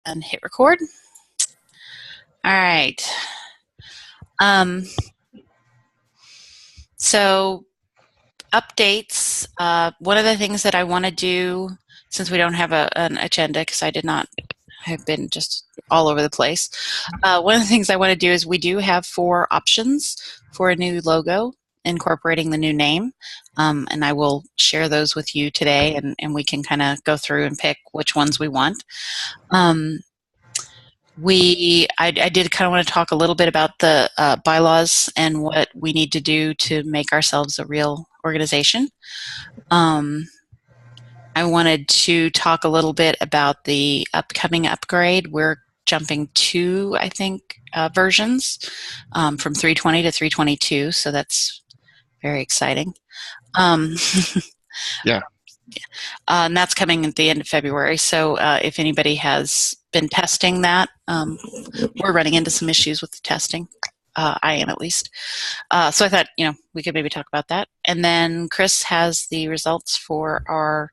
and hit record. All right. So updates. One of the things that I want to do, since we don't have an agenda, because I did not have been just all over the place. One of the things I want to do is we do have 4 options for a new logo incorporating the new name, and I will share those with you today, and we can kind of go through and pick which ones we want. I did kind of want to talk a little bit about the bylaws and what we need to do to make ourselves a real organization. I wanted to talk a little bit about the upcoming upgrade. We're jumping 2, I think, versions from 320 to 322, so that's very exciting. Yeah. And that's coming at the end of February, so if anybody has been testing that, we're running into some issues with the testing. I am, at least. So I thought, we could maybe talk about that. And then Chris has the results for our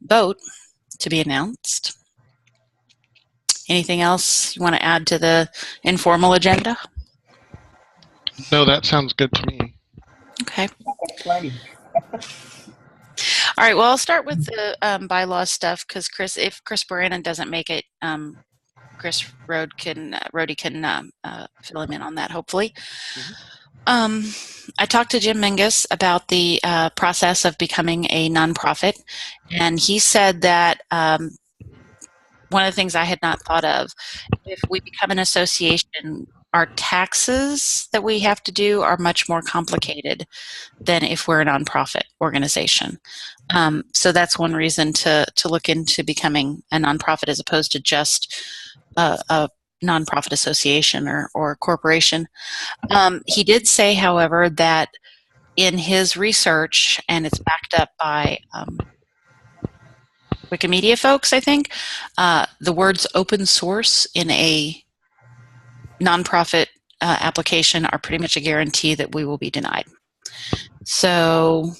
vote to be announced. Anything else you want to add to the informal agenda? No, that sounds good to me. Okay. All right. Well, I'll start with the bylaw stuff because if Chris Brannon doesn't make it, Chris Rhodey can fill him in on that, hopefully. I talked to Jim Mingus about the process of becoming a nonprofit, and he said that one of the things I had not thought of, if we become an association, our taxes that we have to do are much more complicated than if we're a nonprofit organization. So that's one reason to look into becoming a nonprofit as opposed to just a nonprofit association or corporation. He did say, however, that in his research, and it's backed up by Wikimedia folks, I think, the words open source in a nonprofit application are pretty much a guarantee that we will be denied. So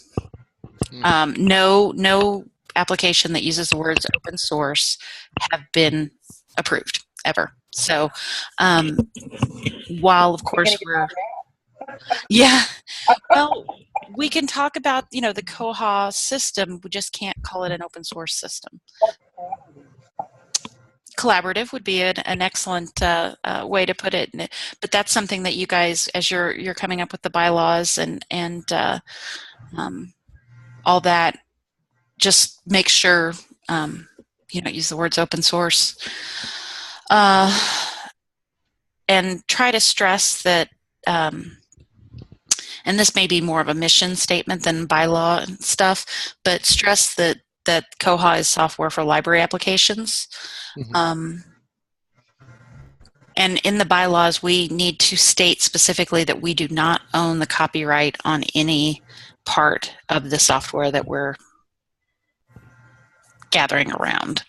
no application that uses the words open source have been approved ever. So while of course well, we can talk about the koha system, we just can't call it an open source system. Collaborative would be an excellent way to put it, but that's something that you guys, as you're coming up with the bylaws and all that, just make sure you don't use the words open source, and try to stress that. And this may be more of a mission statement than bylaw and stuff, but stress that koha is software for library applications. And in the bylaws, we need to state specifically that we do not own the copyright on any part of the software that we're gathering around.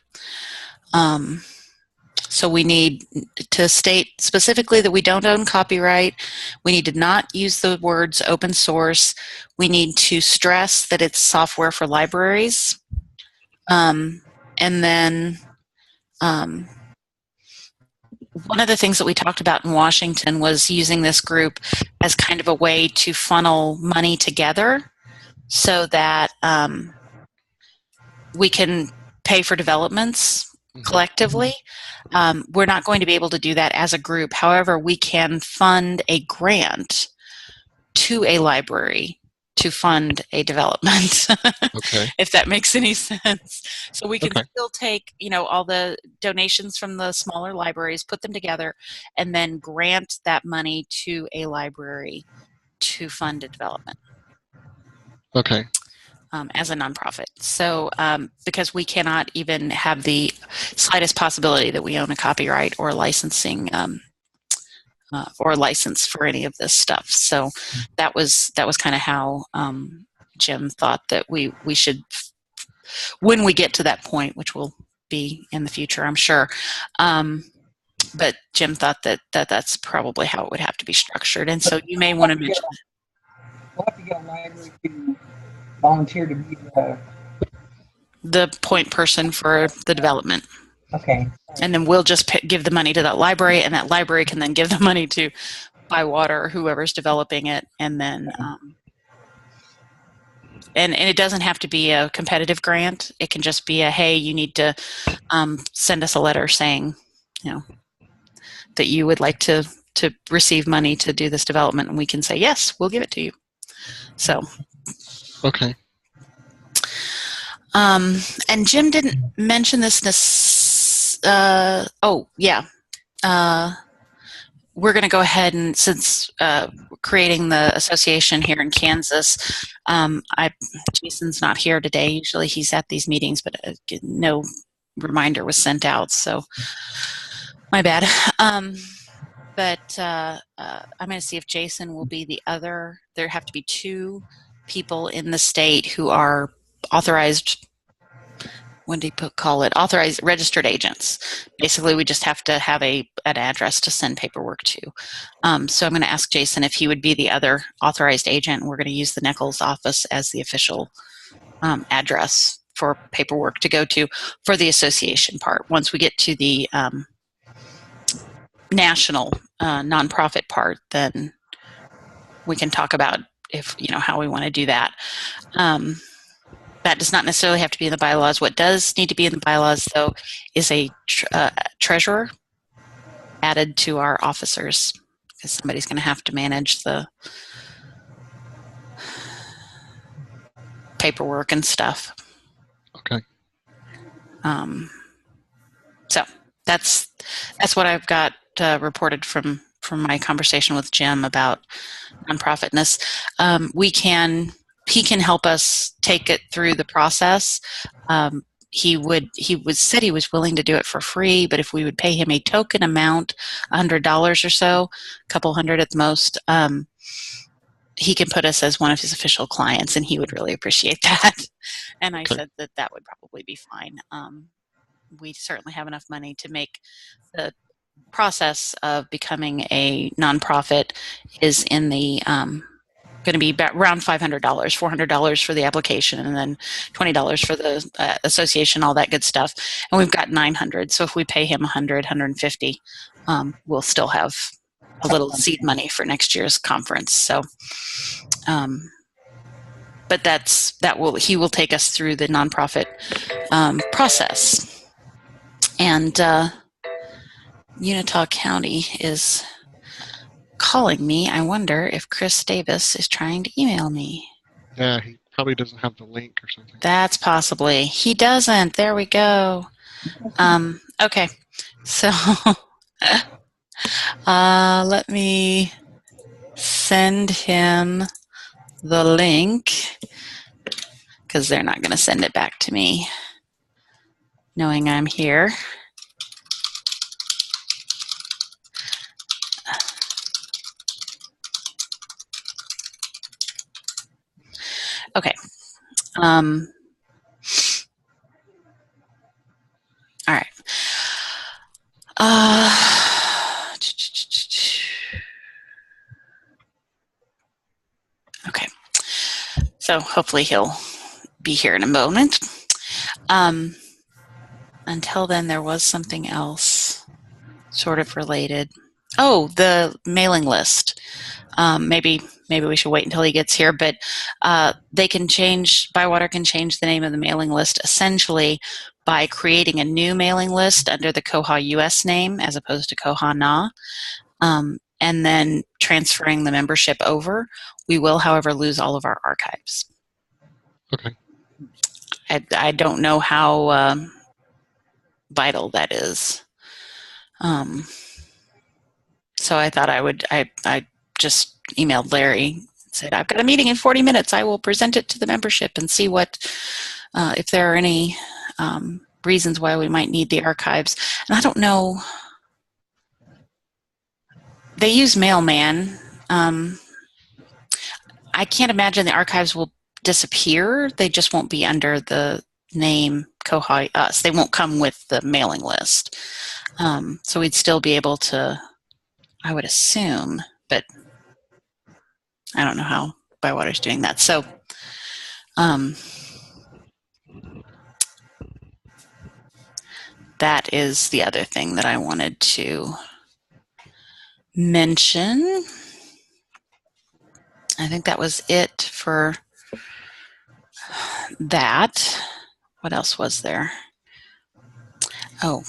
So we need to state specifically that we don't own copyright. We need to not use the words open source. We need to stress that it's software for libraries. And then one of the things that we talked about in Washington was using this group as kind of a way to funnel money together so that we can pay for developments collectively. We're not going to be able to do that as a group. However, we can fund a grant to a library to fund a development, Okay. if that makes any sense. So we can still take, all the donations from the smaller libraries, put them together, and then grant that money to a library to fund a development. Okay. As a nonprofit. So because we cannot even have the slightest possibility that we own a copyright or licensing or license for any of this stuff. So that was kind of how Jim thought that we should, when we get to that point, which will be in the future, I'm sure. But Jim thought that that's probably how it would have to be structured. And so you may want to mention we'll have to get a library to volunteer to be the point person for the development. Okay. And then we'll just give the money to that library, and that library can then give the money to Bywater or whoever's developing it, and then and it doesn't have to be a competitive grant. It can just be a, hey, you need to send us a letter saying, you know, that you would like to receive money to do this development, and we can say yes, we'll give it to you. So Okay. and Jim didn't mention this. Oh yeah. We're going to go ahead and, since creating the association here in Kansas, Jason's not here today. Usually he's at these meetings, but no reminder was sent out, so my bad. But I'm going to see if Jason will be the other. There have to be 2 people in the state who are authorized, what do you call it, authorized registered agents. Basically, we just have to have an address to send paperwork to. So I'm going to ask Jason if he would be the other authorized agent. We're going to use the Nichols office as the official address for paperwork to go to for the association part. Once we get to the national nonprofit part, then we can talk about if, you know, how we want to do that. That does not necessarily have to be in the bylaws. What does need to be in the bylaws, though, is a treasurer added to our officers, because somebody's going to have to manage the paperwork and stuff. Okay. So that's what I've got reported from my conversation with Jim about nonprofitness. He can help us take it through the process. He said he was willing to do it for free, but if we would pay him a token amount, $100 or so, a couple hundred at the most, he can put us as one of his official clients, and he would really appreciate that. And I said that would probably be fine. We certainly have enough money to make the process of becoming a nonprofit is in the going to be around $500, $400 for the application, and then $20 for the association, all that good stuff. And we've got 900. So if we pay him 100, 150, we'll still have a little seed money for next year's conference. So, but he will take us through the nonprofit process. And Utah County is calling me. I wonder if Chris Davis is trying to email me. Yeah, he probably doesn't have the link or something. That's possibly. He doesn't. There we go. Okay. So let me send him the link, because they're not going to send it back to me knowing I'm here. Okay. All right. Okay. So hopefully he'll be here in a moment. Until then, there was something else sort of related. Oh, the mailing list. Maybe we should wait until he gets here, but Bywater can change the name of the mailing list essentially by creating a new mailing list under the koha-US name as opposed to koha-na, and then transferring the membership over. We will, however, lose all of our archives. Okay. I don't know how vital that is. So I thought I just emailed Larry and said, I've got a meeting in 40 minutes. I will present it to the membership and see if there are any reasons why we might need the archives. And I don't know. They use Mailman. I can't imagine the archives will disappear. They just won't be under the name koha-US. They won't come with the mailing list. So we'd still be able to, I would assume, but I don't know how Bywater's doing that. So that is the other thing that I wanted to mention. I think that was it for that. What else was there? Oh,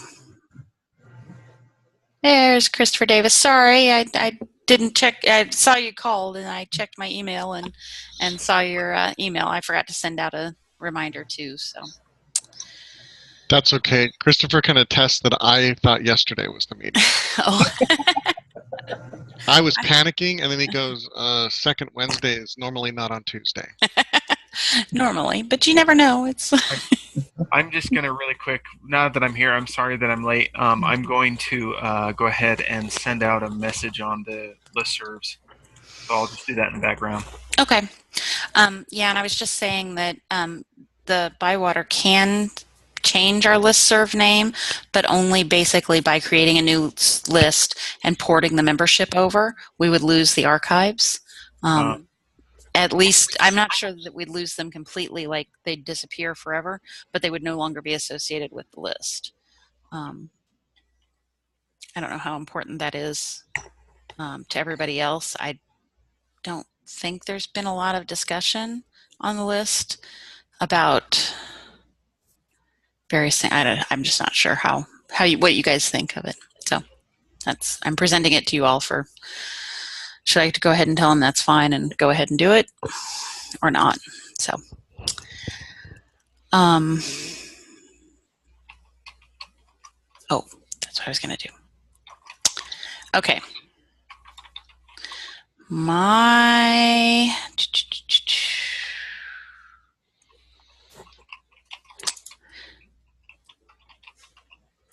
there's Christopher Davis. Sorry, I didn't check. I saw you called, and I checked my email and saw your email. I forgot to send out a reminder too. So That's okay. Christopher can attest that I thought yesterday was the meeting. oh. I was panicking, and then he goes, second Wednesday is normally not on Tuesday. Normally, but you never know. It's I'm just going to really quick, now that I'm here, I'm sorry that I'm late. I'm going to go ahead and send out a message on the listservs. So I'll just do that in the background. okay. Yeah, and I was just saying that the Bywater can change our listserv name, but only basically by creating a new list and porting the membership over. We would lose the archives. At least, I'm not sure that we'd lose them completely, like they'd disappear forever, but they would no longer be associated with the list. I don't know how important that is to everybody else. I don't think there's been a lot of discussion on the list about various things. I'm just not sure what you guys think of it. So I'm presenting it to you all for. Should I go ahead and tell them that's fine and go ahead and do it, or not? So, oh, that's what I was going to do. Okay.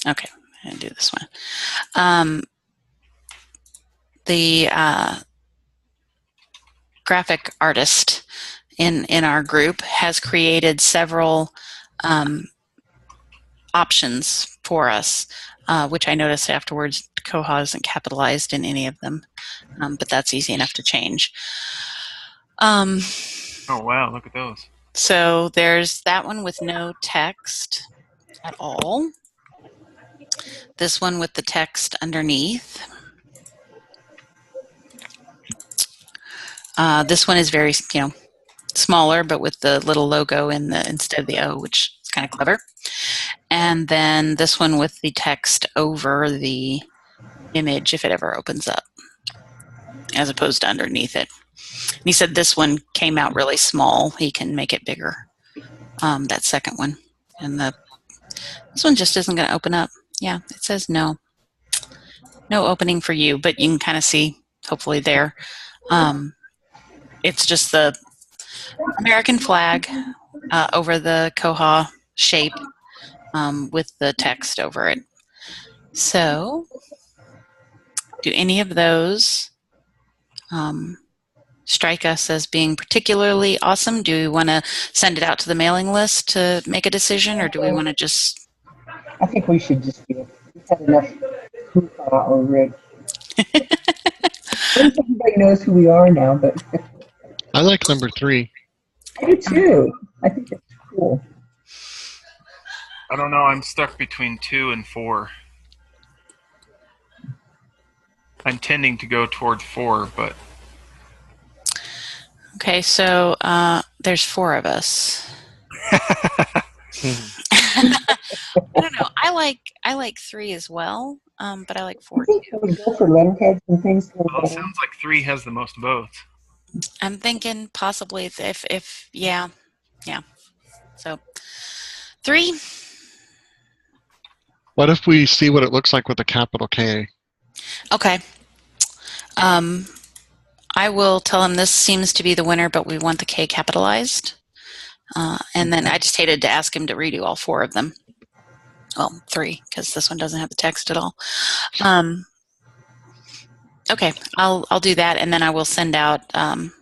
Okay, I'm going to do this one. The graphic artist in our group has created several options for us, which I noticed afterwards Koha isn't capitalized in any of them, but that's easy enough to change. Oh, wow, look at those. So there's that one with no text at all. This one with the text underneath. This one is very, smaller, but with the little logo instead of the O, which is kind of clever. And then this one with the text over the image if it ever opens up, as opposed to underneath it. And he said this one came out really small. He can make it bigger, that second one. And this one just isn't going to open up. Yeah, it says no. No opening for you, but you can kind of see, hopefully there. It's just the American flag over the koha shape with the text over it. So, do any of those strike us as being particularly awesome? Do we want to send it out to the mailing list to make a decision, or do we want to just... I think we should just do it. We've had enough hoopla already. I think everybody knows who we are now, but I like number 3. I do too. I think that's cool. I don't know, I'm stuck between 2 and 4. I'm tending to go towards 4, but... Okay, so there's 4 of us. I don't know. I like 3 as well, but I like 4 I think too. we go for letterheads and things. Well, it sounds like 3 has the most votes. I'm thinking possibly if yeah. So 3. What if we see what it looks like with a capital K? Okay. I will tell him this seems to be the winner, but we want the K capitalized. And then I just hated to ask him to redo all 4 of them. Well, 3, because this one doesn't have the text at all. Okay, I'll do that, and then I will send out the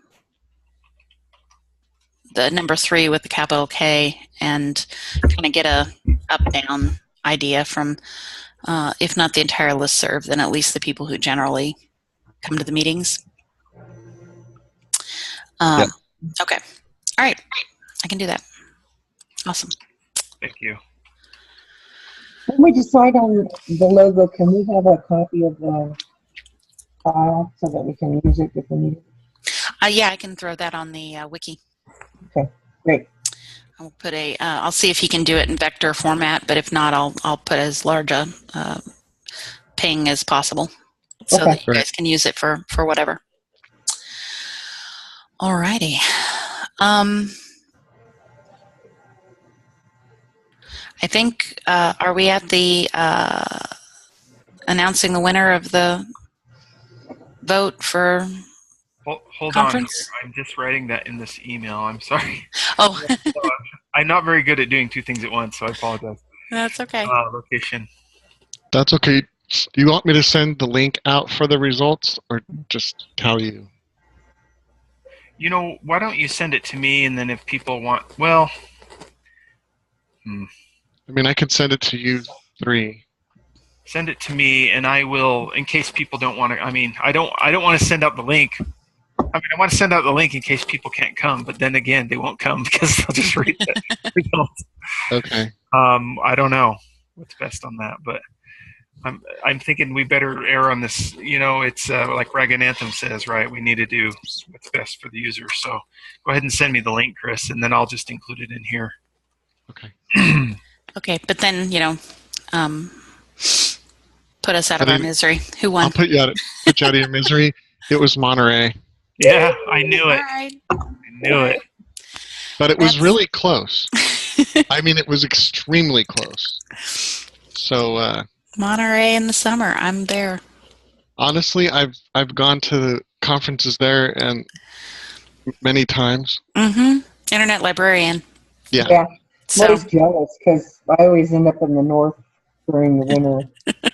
number 3 with the capital K and kind of get a up-down idea from, if not the entire listserv, then at least the people who generally come to the meetings. Yep. Okay. All right. I can do that. Awesome. Thank you. When we decide on the logo, can we have a copy of the file so that we can use it if we need it? Yeah, I can throw that on the wiki. Okay, great. I'll put I'll see if he can do it in vector format, but if not, I'll put as large a ping as possible so Okay. that you guys can use it for whatever. Alrighty. I think, are we at the announcing the winner of the vote for Hold on here. conference? I'm just writing that in this email. I'm sorry. Oh, I'm not very good at doing two things at once, so I apologize. that's okay. Location. That's okay. Do you want me to send the link out for the results or just tell you? You know, why don't you send it to me, and then if people want, well, I mean, I can send it to you three. send it to me, and I will, in case people don't want to. I mean, I don't want to send out the link. I mean, I want to send out the link in case people can't come, but then again, they won't come because they'll just read the results. Okay. I don't know what's best on that, but I'm thinking we better err on this. You know, it's like Rag and Anthem says, right? We need to do what's best for the user. So go ahead and send me the link, Chris, and then I'll just include it in here. Okay. Okay, but then, you know, put us out of our misery. Who won? I'll put you out of your misery. It was Monterey. Yeah, I knew it. All right. I knew it. But it was really close. I mean, it was extremely close. So Monterey in the summer. I'm there. honestly, I've gone to conferences there and many times. Mm-hmm. Internet librarian. Yeah. Yeah. So, Always jealous because I always end up in the north during the winter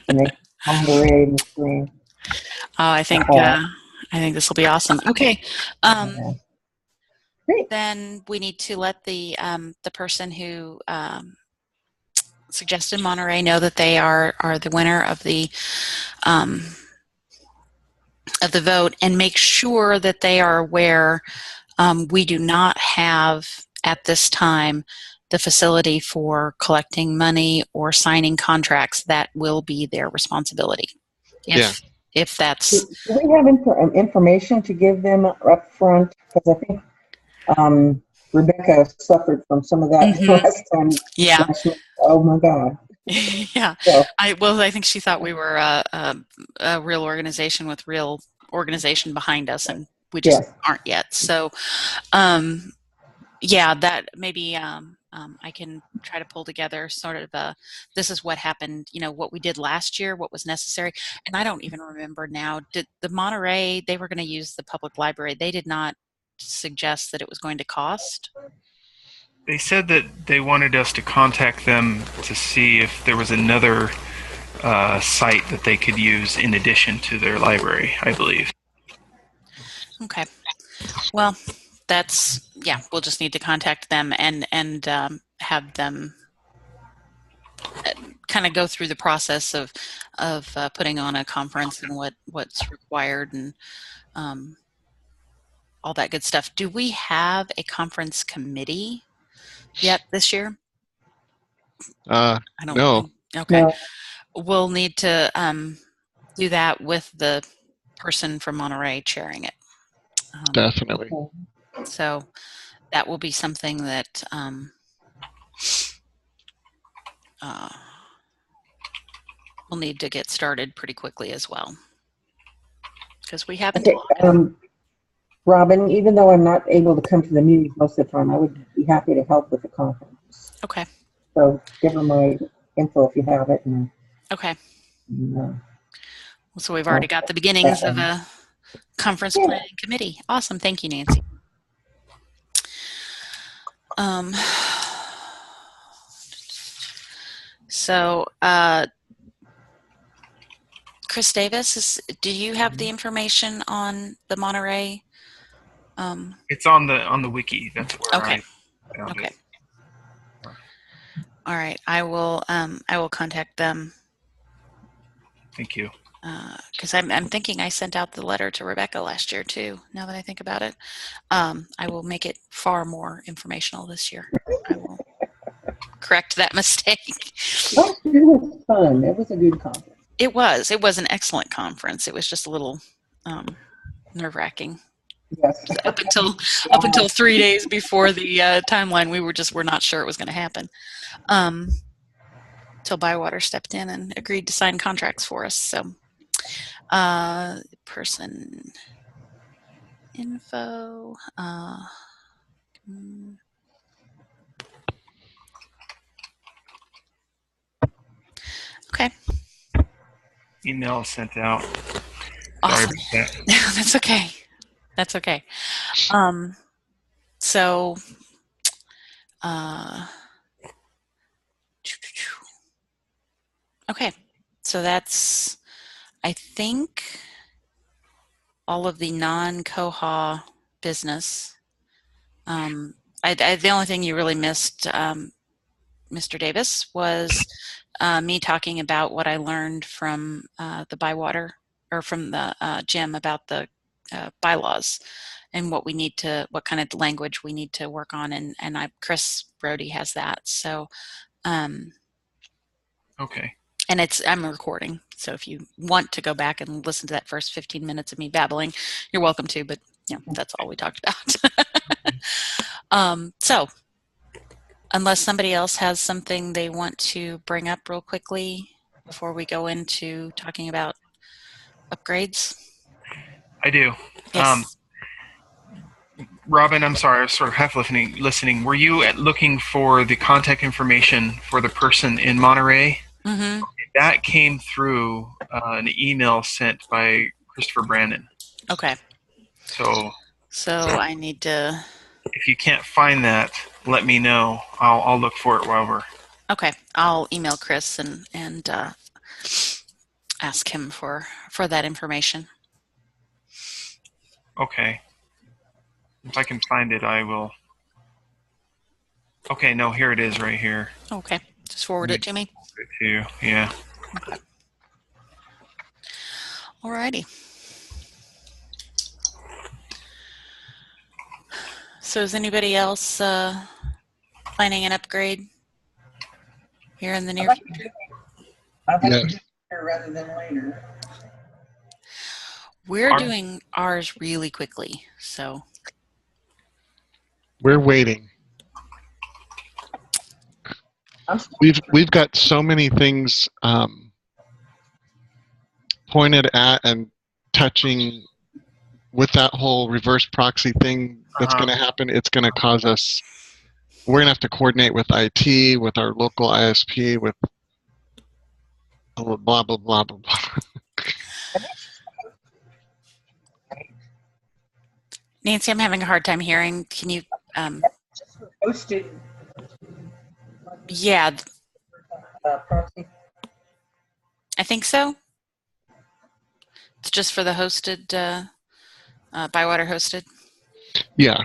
and they Monterey in the spring. I think this will be awesome. Okay. Great. Then we need to let the person who suggested Monterey know that they are the winner of the vote, and make sure that they are aware we do not have at this time the facility for collecting money or signing contracts. That will be their responsibility. If that's. Do we have information to give them up front? Because I think Rebecca suffered from some of that last time. Yeah. Oh my God. Yeah. So, I think she thought we were a real organization with real organization behind us, and we just aren't yet. So, yeah, that maybe I can try to pull together sort of this is what happened, you know, what we did last year, what was necessary. And I don't even remember now, did the Monterey, they were going to use the public library. They did not suggest that it was going to cost. They said that they wanted us to contact them to see if there was another site that they could use in addition to their library, I believe. Okay. Well, we'll just need to contact them and have them kind of go through the process of putting on a conference and what's required and all that good stuff. Do we have a conference committee yet this year? I don't know. Okay. no. We'll need to do that with the person from Monterey chairing it. Definitely. So that will be something that we'll need to get started pretty quickly as well, because we haven't. Okay. Robin, even though I'm not able to come to the meetings most of the time, I would be happy to help with the conference. Okay. So give her my info if you have it. And, okay. So we've already got the beginnings of a conference planning committee. Awesome. Thank you, Nancy. So, Chris Davis, do you have the information on the Monterey? It's on the wiki. That's where Okay. I found Okay. it. All right. I will contact them. Thank you. Because I'm thinking I sent out the letter to Rebecca last year too. Now that I think about it, I will make it far more informational this year. I will correct that mistake. Last year was fun. It was a good conference. It was. It was an excellent conference. It was just a little nerve-wracking. Yes. Up until 3 days before the timeline, we were not sure it was going to happen. Till Bywater stepped in and agreed to sign contracts for us. So, person info. Okay. Email sent out. Awesome. Sorry about that. That's okay. That's okay. So, okay. So that's, I think, all of the non-Koha business. The only thing you really missed, Mr. Davis, was me talking about what I learned from the Bywater, or from the Jim, about the bylaws and what kind of language we need to work on, and Chris Brody has that. So, Okay. and I'm recording, so if you want to go back and listen to that first 15 minutes of me babbling, you're welcome to. But that's all we talked about. So, unless somebody else has something they want to bring up real quickly before we go into talking about upgrades. I do. Yes. Robin, I'm sorry, I was sort of half listening. Were you looking for the contact information for the person in Monterey? Mm-hmm. That came through an email sent by Christopher Brandon. Okay. So I need to. If you can't find that, let me know. I'll look for it while we're. Okay, I'll email Chris and ask him for that information. Okay. If I can find it, I will. Okay, no, here it is right here. Okay, just forward it to me. Yeah. Okay. Alrighty. So is anybody else planning an upgrade here in the near future? I'd like to do it rather than later. We're doing ours really quickly, so. We're waiting. We've got so many things pointed at and touching with that whole reverse proxy thing that's going to happen. It's going to cause us. We're going to have to coordinate with IT, with our local ISP, with blah blah blah blah blah. Nancy, I'm having a hard time hearing. Can you? Hosted. Yeah. Proxy. I think so. It's just for the hosted, Bywater hosted. Yeah.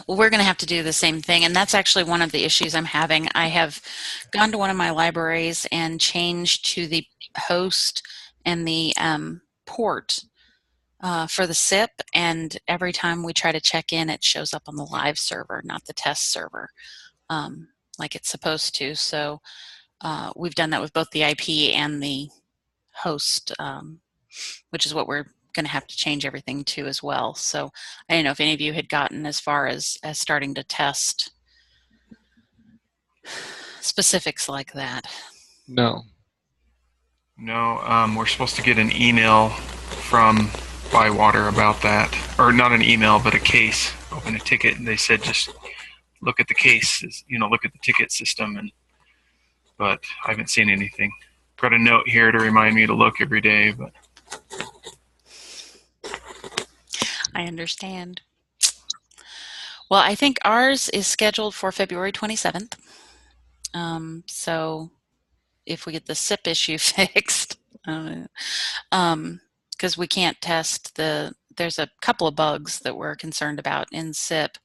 Well, we're going to have to do the same thing, and that's actually one of the issues I'm having. I have gone to one of my libraries and changed to the host and the port for the SIP, and every time we try to check in, it shows up on the live server, not the test server, like it's supposed to. So we've done that with both the IP and the host, which is what we're going to have to change everything to as well. So I don't know if any of you had gotten as far as starting to test specifics like that. No. No, we're supposed to get an email from Bywater about that, or not an email, but a case. Open a ticket, and they said just look at the case, look at the ticket system, but I haven't seen anything. Got a note here to remind me to look every day, but. I understand. Well, I think ours is scheduled for February 27th. So if we get the SIP issue fixed, because we can't test there's a couple of bugs that we're concerned about in SIP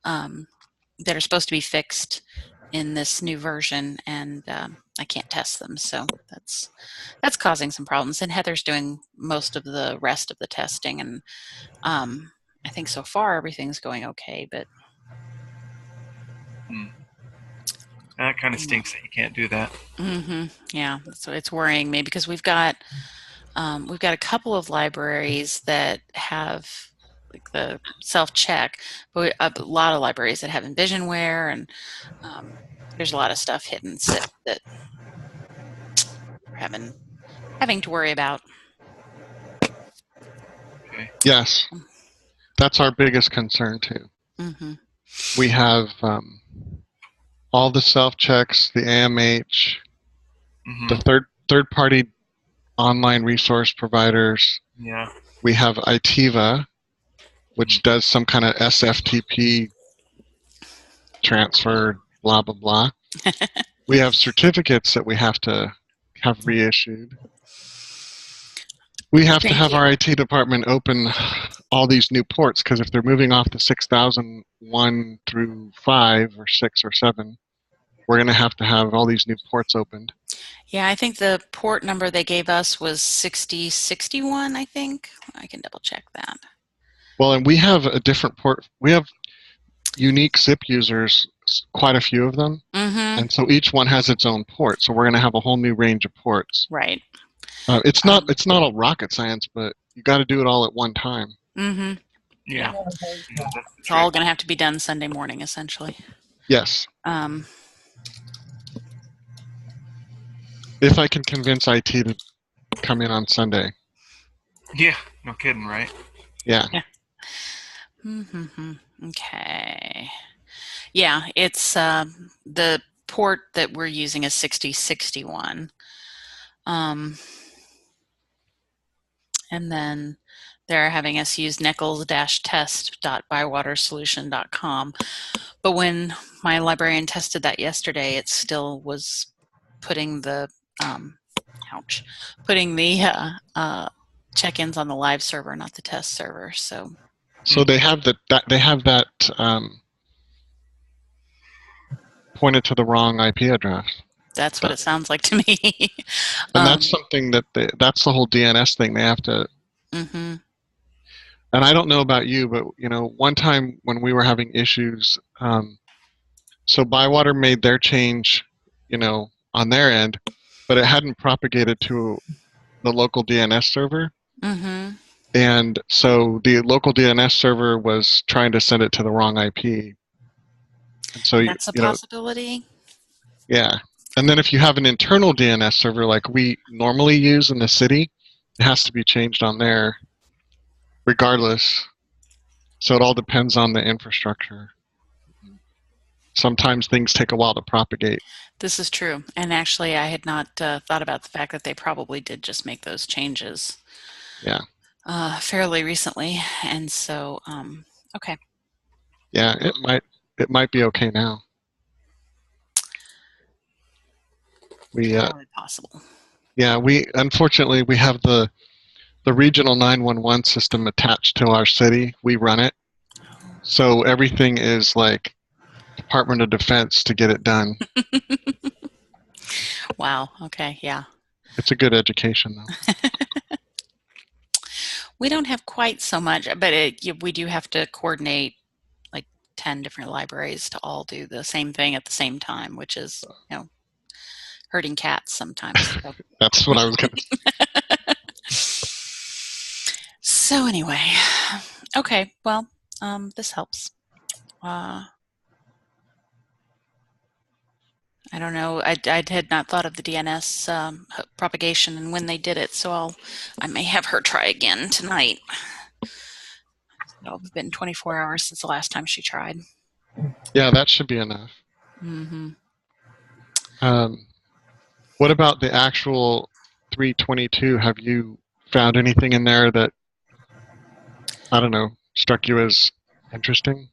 that are supposed to be fixed in this new version, and I can't test them, so that's causing some problems. And Heather's doing most of the rest of the testing, and I think so far everything's going okay, but That kind of stinks that you can't do that. Yeah, so it's worrying me because we've got a couple of libraries that have like the self-check, but a lot of libraries that have Envisionware, and there's a lot of stuff hidden that we're having to worry about. Okay. Yes, that's our biggest concern too. We have all the self-checks, the AMH, the third party online resource providers. Yeah. We have ITIVA, which does some kind of SFTP transfer, blah, blah, blah. We have certificates that we have to have reissued. We have to have our IT department open all these new ports, because if they're moving off the 6001 through 5 or 6 or 7, we're going to have all these new ports opened. Yeah, I think the port number they gave us was 6061, I think. I can double check that. Well, and we have a different port. We have unique zip users, quite a few of them. And so each one has its own port. So we're going to have a whole new range of ports. Right. It's not a rocket science, but you got to do it all at one time. Yeah. It's all going to have to be done Sunday morning, essentially. Yes. If I can convince IT to come in on Sunday. Yeah, no kidding, right? Yeah. Okay. Yeah, it's the port that we're using is 6061. And then they're having us use nichols-test.bywatersolution.com. But when my librarian tested that yesterday, it still was putting the check-ins on the live server, not the test server. So they have that pointed to the wrong IP address. That's what it sounds like to me. And that's something that's the whole DNS thing. They have to. And I don't know about you, but one time when we were having issues, so Bywater made their change, on their end, but it hadn't propagated to the local DNS server. And so the local DNS server was trying to send it to the wrong IP. And so that's a possibility. Yeah. And then if you have an internal DNS server like we normally use in the city, it has to be changed on there regardless. So it all depends on the infrastructure. Sometimes things take a while to propagate. This is true. And actually, I had not thought about the fact that they probably did just make those changes. Yeah. Fairly recently. And so, okay. Yeah, it might be okay now. Probably possible. Yeah, unfortunately we have the regional 911 system attached to our city. We run it. So everything is like Department of Defense to get it done. Wow. Okay. Yeah. It's a good education, though. We don't have quite so much, but we do have to coordinate like 10 different libraries to all do the same thing at the same time, which is, hurting cats sometimes. So. That's what I was going to say. So anyway, okay. Well, this helps. I don't know. I had not thought of the DNS propagation and when they did it, so I may have her try again tonight. It's been 24 hours since the last time she tried. Yeah, that should be enough. What about the actual 322? Have you found anything in there that, I don't know, struck you as interesting?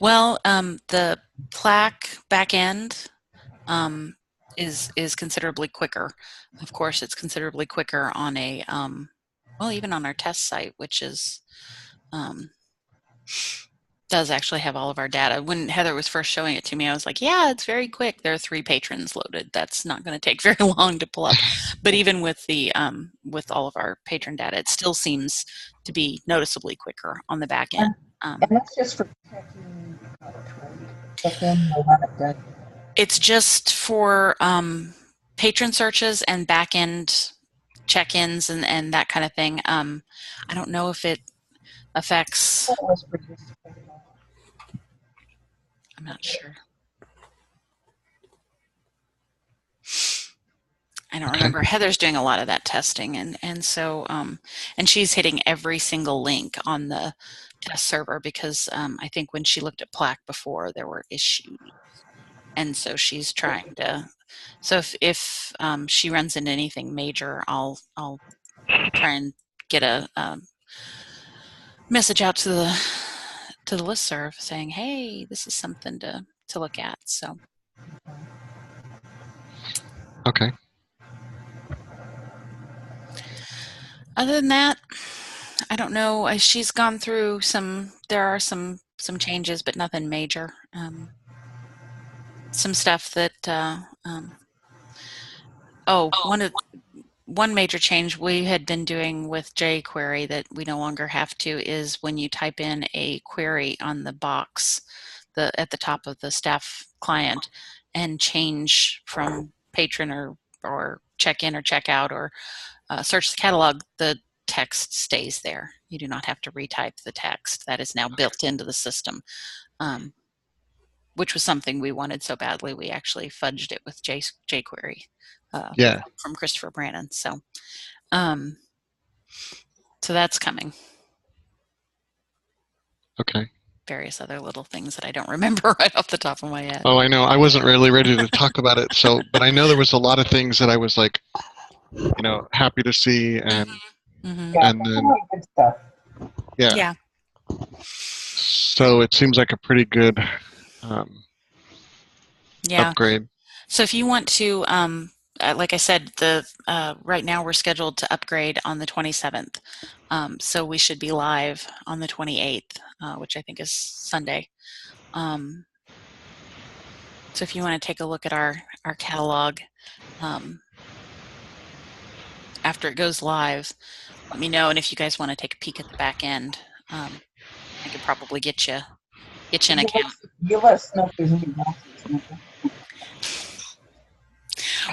Well, the plaque backend is considerably quicker. Of course, it's considerably quicker on a even on our test site, which is does actually have all of our data. When Heather was first showing it to me, I was like, "Yeah, it's very quick. There are 3 patrons loaded. That's not going to take very long to pull up." But even with the with all of our patron data, it still seems to be noticeably quicker on the back end. And that's just for checking out, right? Check in, we'll have it done. It's just for patron searches and back-end check-ins and that kind of thing. I don't know if it affects. I'm not sure. I don't remember. Heather's doing a lot of that testing, and so and she's hitting every single link on the test server because I think when she looked at Plaque before, there were issues, and so she's trying to. So if she runs into anything major, I'll try and get a message out to the listserv saying, "Hey, this is something to look at." So. Okay. Other than that, I don't know. She's gone through some. There are some changes, but nothing major. Some stuff that. One major change we had been doing with jQuery that we no longer have to is when you type in a query on the box, at the top of the staff client, and change from patron or check in or check out or search the catalog, the text stays there. You do not have to retype the text. That is now built into the system, which was something we wanted so badly. We actually fudged it with jQuery from Christopher Brannon. So, so that's coming. Okay. Various other little things that I don't remember right off the top of my head. Oh, I know. I wasn't really ready to talk about it. So, but I know there was a lot of things that I was like, happy to see, and and then good stuff. Yeah. So it seems like a pretty good upgrade. So if you want to, like I said, right now we're scheduled to upgrade on the 27th. So we should be live on the 28th, which I think is Sunday. So if you want to take a look at our catalog after it goes live, let me know. And if you guys want to take a peek at the back end, I could probably get you an account. You'll let us know if there's any matches.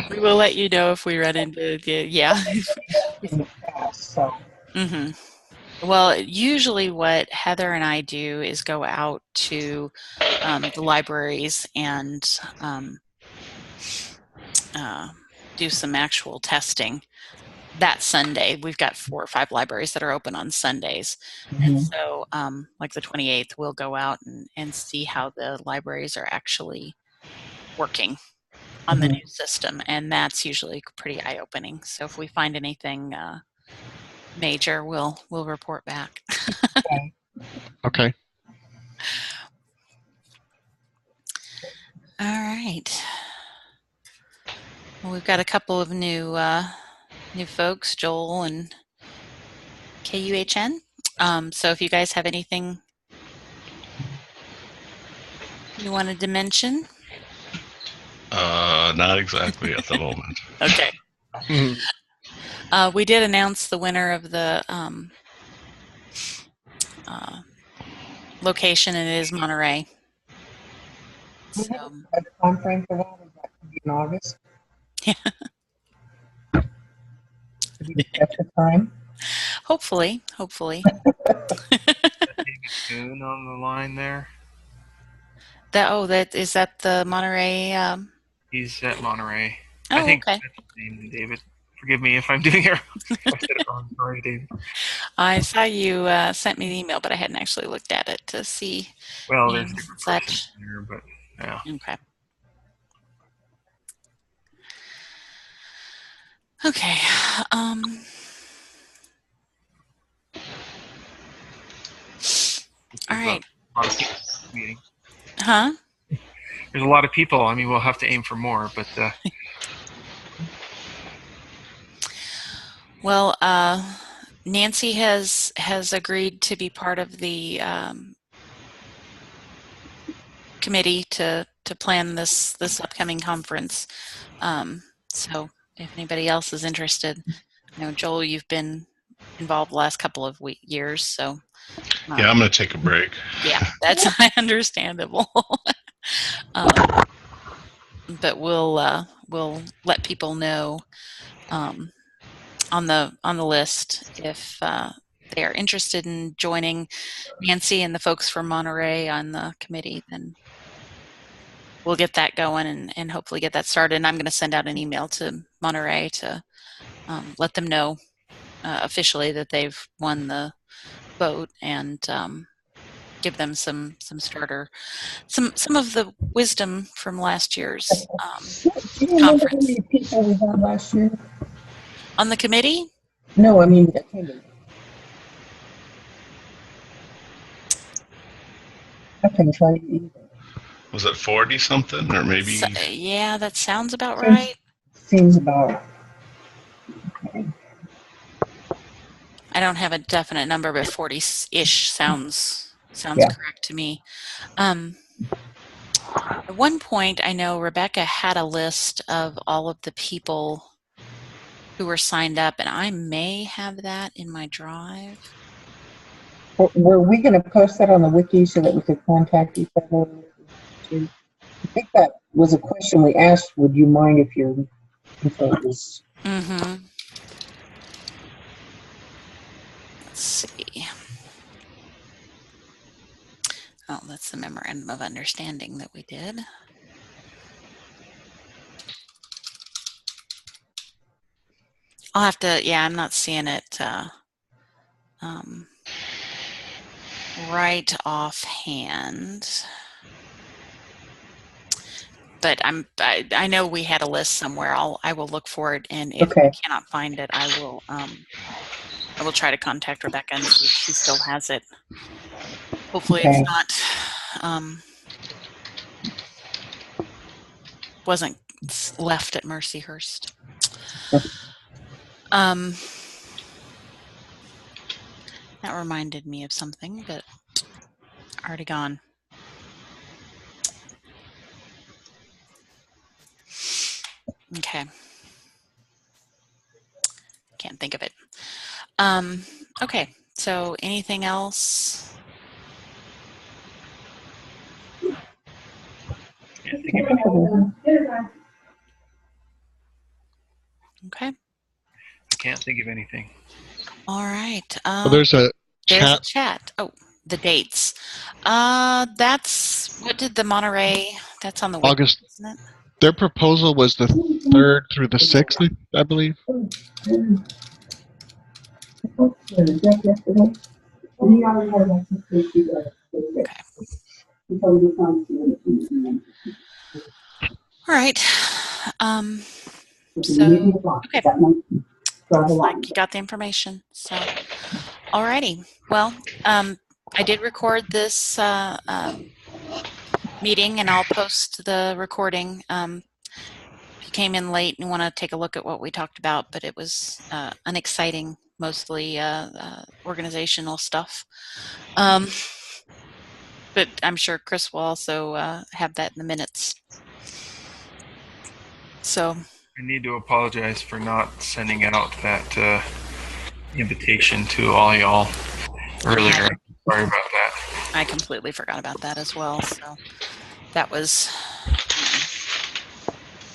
We will let you know if we run into Well, usually what Heather and I do is go out to the libraries and do some actual testing. That Sunday, we've got 4 or 5 libraries that are open on Sundays. And so like the 28th, we'll go out and see how the libraries are actually working on the new system. And that's usually pretty eye-opening. So if we find anything major, we'll report back. Okay. All right. Well, we've got a couple of new folks, Joel and KUHN. So if you guys have anything you wanted to mention? Not exactly at the moment. Okay. We did announce the winner of the location, and it is Monterey. So, a time frame for that? Is that going to be in August? Yeah. Did you set the time? Hopefully. David Kuhn on the line there. Is that the Monterey? He's at Monterey. Oh, I think okay. that's his name, David. Forgive me if I'm doing it. I said it wrong. Sorry, David. I saw you sent me the email, but I hadn't actually looked at it to see. Well, there's different persons there, but yeah. Okay. Okay. All right. Meeting. Huh? There's a lot of people. I mean, we'll have to aim for more, but. Well, Nancy has agreed to be part of the committee to plan this upcoming conference. So if anybody else is interested, Joel, you've been involved the last couple of years, so. Yeah, I'm going to take a break. Yeah, that's understandable. but we'll let people know on the list if they are interested in joining Nancy and the folks from Monterey on the committee. Then we'll get that going and hopefully get that started. And I'm going to send out an email to Monterey to let them know officially that they've won the vote and give them some starter, some of the wisdom from last year's Do you remember how conference. many people we had last year? On the committee, No, I mean attending. I couldn't tell you either. Was it 40 something or maybe? so, yeah, that sounds about Seems, right. seems about. Okay. I don't have a definite number, but 40-ish sounds Yeah. correct to me. At one point, I know Rebecca had a list of all of the people who were signed up, and I may have that in my drive. Were we going to post that on the wiki so that we could contact each other? I think that was a question we asked. Would you mind if your info was? Mm-hmm. Let's see. Oh, that's the memorandum of understanding that we did. I'll have to, yeah, I'm not seeing it right offhand. But I know we had a list somewhere. I will look for it, and if I cannot find it, I will try to contact Rebecca and see if she still has it. Hopefully it's not wasn't left at Mercyhurst. That reminded me of something, but already gone. Okay. Can't think of it. Okay, so anything else? Can't think of anything. Okay. I can't think of anything. All right. Well, there's a chat. Oh, the dates. That's what did the Monterey? That's on the wiki, August. isn't it? Their proposal was the 3rd through the 6th, I believe. All right. So, okay. Looks like you got the information. So, all righty. Well, I did record this meeting, and I'll post the recording. If you came in late and want to take a look at what we talked about, but it was unexciting, mostly organizational stuff. But I'm sure Chris will also have that in the minutes. So I need to apologize for not sending out that invitation to all y'all earlier. Sorry about that. I completely forgot about that as well. So that was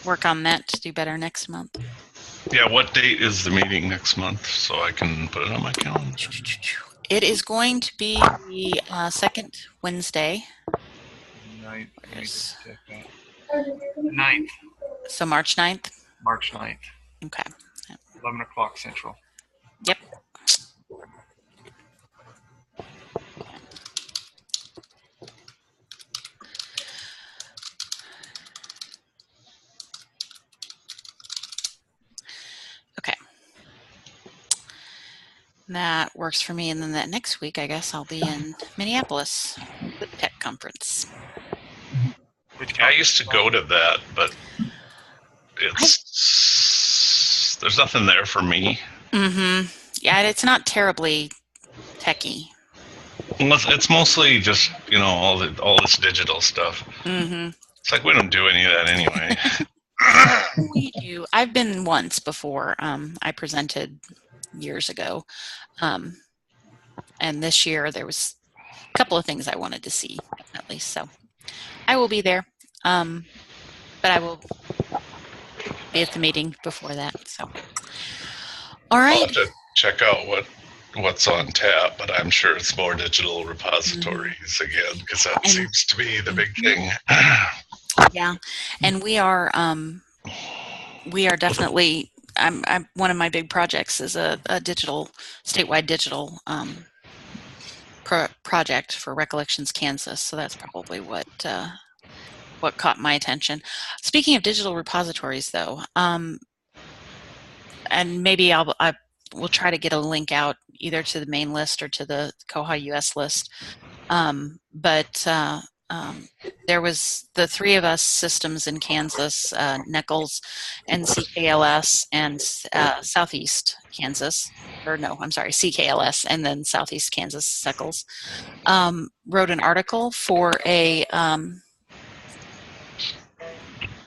work on that to do better next month. Yeah, what date is the meeting next month so I can put it on my calendar? It is going to be the second Wednesday. 9th. 9th. So March 9th? March 9th. Okay. 11 o'clock Central. Yep. Okay. That works for me. And then that next week, I guess I'll be in Minneapolis with the tech conference. I used to go to that, but there's nothing there for me. Mm-hmm. Yeah, it's not terribly techy. It's mostly just, all this digital stuff. Mm-hmm. It's like we don't do any of that anyway. We do. I've been once before. I presented years ago. And this year there was a couple of things I wanted to see, definitely. So I will be there. but I will be at the meeting before that. So, all I'll right. have to check out what's on tap, but I'm sure it's more digital repositories again, because that seems to be the big thing. Yeah, and we are definitely. I'm one of my big projects is a digital statewide digital project for Recollections Kansas. So that's probably what caught my attention. Speaking of digital repositories, though, and maybe I will try to get a link out either to the main list or to the koha-US list. But there was the three of us systems in Kansas, Nichols and CKLS and Southeast Kansas, or no, I'm sorry, CKLS and then Southeast Kansas Nichols, wrote an article for a, there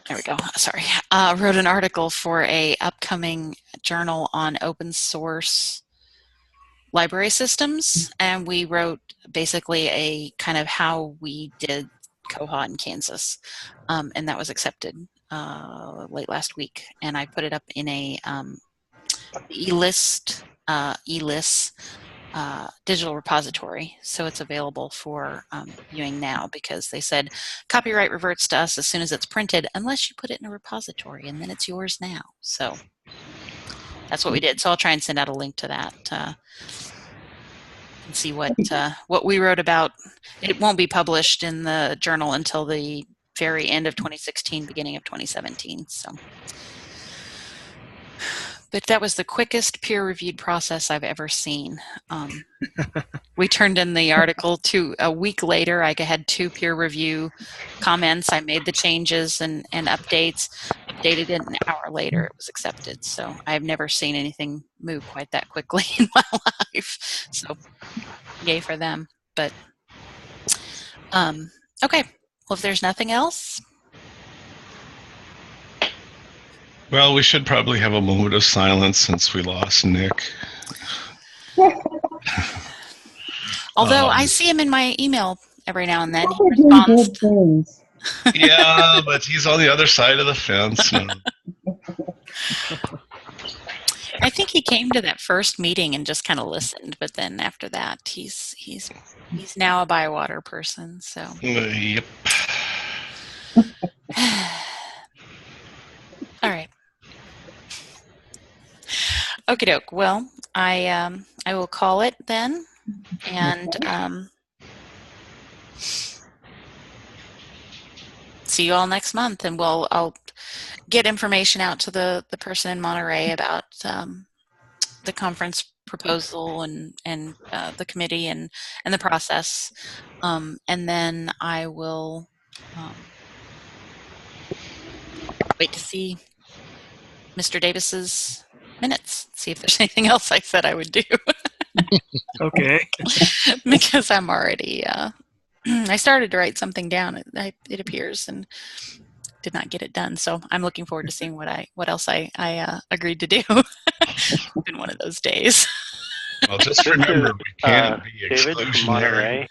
we go, sorry, wrote an article for a upcoming journal on open source library systems, and we wrote basically a kind of how we did Koha in Kansas, and that was accepted late last week, and I put it up in a eList digital repository, so it's available for viewing now, because they said copyright reverts to us as soon as it's printed unless you put it in a repository, and then it's yours now. So that's what we did. So I'll try and send out a link to that and see what we wrote about. It won't be published in the journal until the very end of 2016, beginning of 2017. So, but that was the quickest peer-reviewed process I've ever seen. We turned in the article a week later. I had 2 peer review comments. I made the changes and updates. Updated it an hour later. It was accepted. So I've never seen anything move quite that quickly in my life. So yay for them. But okay. Well, if there's nothing else. Well, we should probably have a moment of silence since we lost Nick. Although I see him in my email every now and then. He responds. responds. Yeah, but he's on the other side of the fence now. I think he came to that first meeting and just kind of listened, but then after that, he's now a Bywater person. So. Yep. All right. Okie doke. Well, I will call it then, and see you all next month. And I'll get information out to the person in Monterey about the conference proposal and the committee and the process, and then I will wait to see Mr. Davis's minutes, see if there's anything else I said I would do. Okay. Because I'm already I started to write something down, it appears, and did not get it done. So I'm looking forward to seeing what else I agreed to do. It's been one of those days. Well, just remember, we can't be David from exclusionary. Monterey.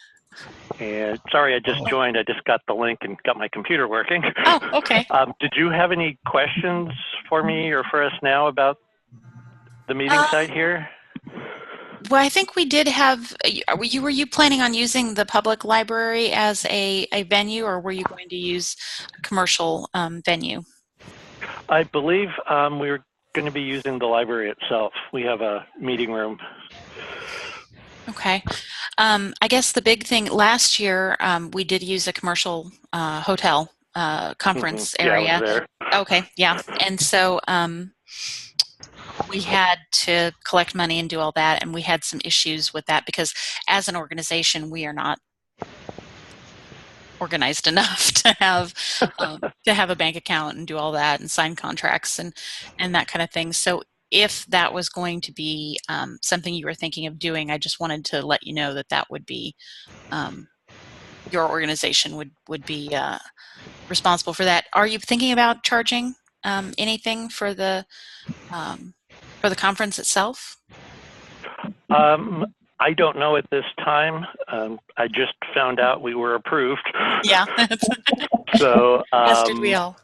And sorry, I just joined. I just got the link and got my computer working. Oh, okay. Did you have any questions for me or for us now about the meeting site here? Well, I think we did have. Were you planning on using the public library as a venue, or were you going to use a commercial venue? I believe we were going to be using the library itself. We have a meeting room. Okay. I guess the big thing last year, we did use a commercial hotel conference area. Yeah, I was there. Okay, yeah. And so we had to collect money and do all that, and we had some issues with that because as an organization, we are not organized enough to have a bank account and do all that and sign contracts and that kind of thing. So if that was going to be something you were thinking of doing, I just wanted to let you know that would be your organization would be responsible for that. Are you thinking about charging anything for the conference itself? I don't know at this time. I just found out we were approved. Yeah. So, As did we all.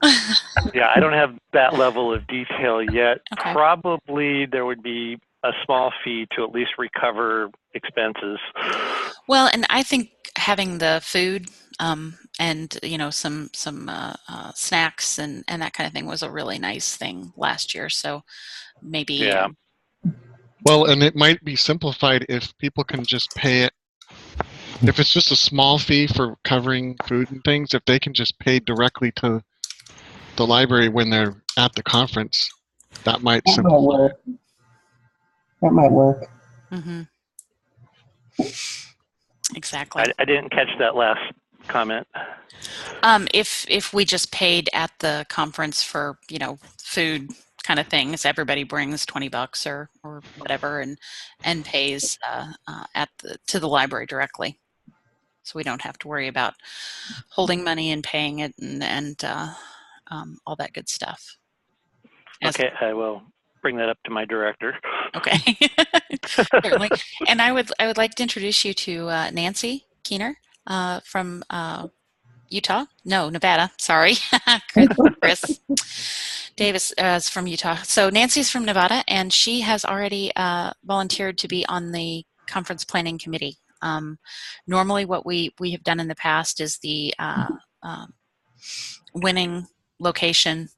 yeah, I don't have that level of detail yet. Okay. Probably there would be a small fee to at least recover expenses. Well, and I think having the food and some snacks and that kind of thing was a really nice thing last year. So maybe Yeah. Well, and it might be simplified if people can just pay it. If it's just a small fee for covering food and things, if they can just pay directly to the library when they're at the conference, that might That might simplify it. work. That might work. Mm-hmm. Exactly. I didn't catch that last comment. If we just paid at the conference for food kind of things, everybody brings $20 or whatever and pays to the library directly, so we don't have to worry about holding money and paying it and all that good stuff. Okay, I will bring that up to my director. Okay. Certainly. And I would like to introduce you to Nancy Keener from Utah? No, Nevada. Sorry. Chris Davis is from Utah. So Nancy's from Nevada, and she has already volunteered to be on the conference planning committee. Normally what we have done in the past is the winning location,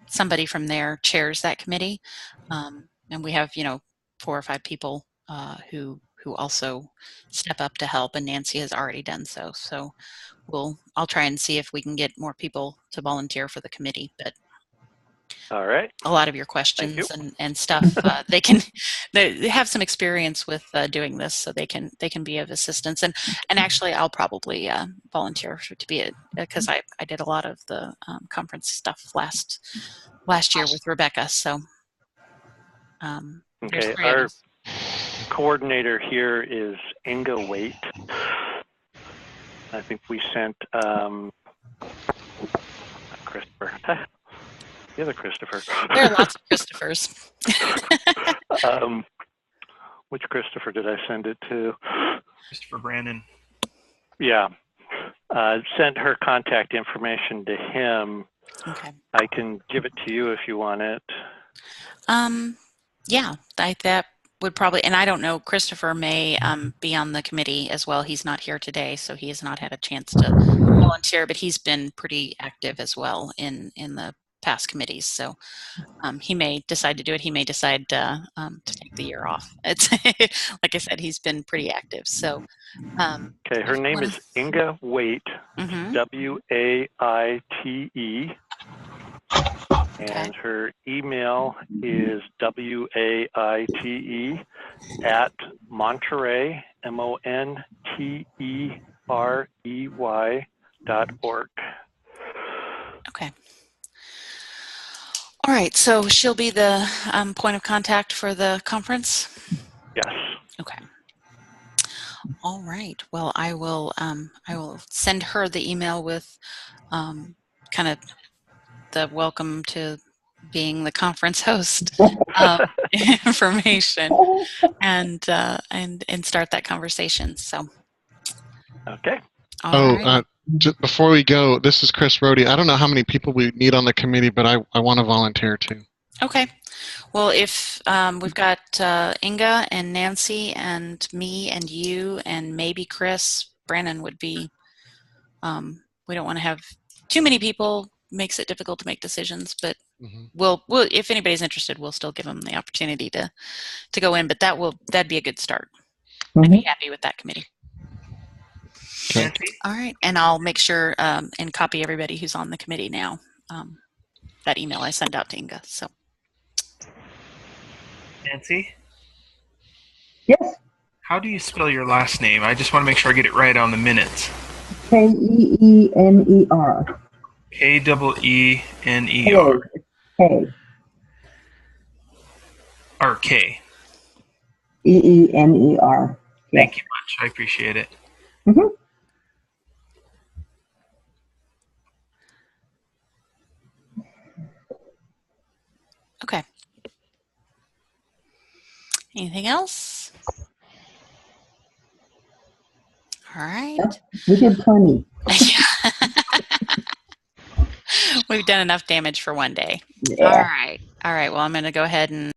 somebody from there chairs that committee. And we have, 4 or 5 people who also step up to help, and Nancy has already done so. So I'll try and see if we can get more people to volunteer for the committee. But all right, a lot of your questions and stuff, they have some experience with doing this, so they can be of assistance. And actually, I'll probably volunteer to be it because I did a lot of the conference stuff last year with Rebecca. So okay, our coordinator here is Inga Waite. I think we sent Christopher. The other Christopher. There are lots of Christophers. Which Christopher did I send it to? Christopher Brandon. Yeah. Sent her contact information to him. Okay. I can give it to you if you want it. Yeah, that would probably, and I don't know, Christopher may be on the committee as well. He's not here today, so he has not had a chance to volunteer, but he's been pretty active as well in the past committees. So he may decide to do it. He may decide to take the year off. It's like I said, he's been pretty active. So okay, her name is Inga Waite, W-A-I-T-E. And her email is WAITE at Monterey, MONTEREY.org. Okay. All right, so she'll be the point of contact for the conference? Yes. Okay. All right. Well, I will send her the email with kind of the welcome to being the conference host information and start that conversation. So. Okay. Just before we go, this is Chris Rohde. I don't know how many people we need on the committee, but I want to volunteer too. Okay. Well, if we've got Inga and Nancy and me and you and maybe Chris, Brandon would be, we don't want to have too many people, makes it difficult to make decisions, but we'll if anybody's interested, we'll still give them the opportunity to go in, but that'd be a good start. I'd be happy with that committee. Okay. All right, and I'll make sure and copy everybody who's on the committee now. That email I send out to Inga. So, Nancy? Yes. How do you spell your last name? I just want to make sure I get it right on the minutes. K-E-E-N-E-R. K-E-E-N-E-R. K. Or K. E-E-N-E-R. Yes. Thank you much. I appreciate it. Mm-hmm. okay. Anything else? right. We did plenty. We've done enough damage for one day. Yeah. All right. All right. Well, I'm going to go ahead and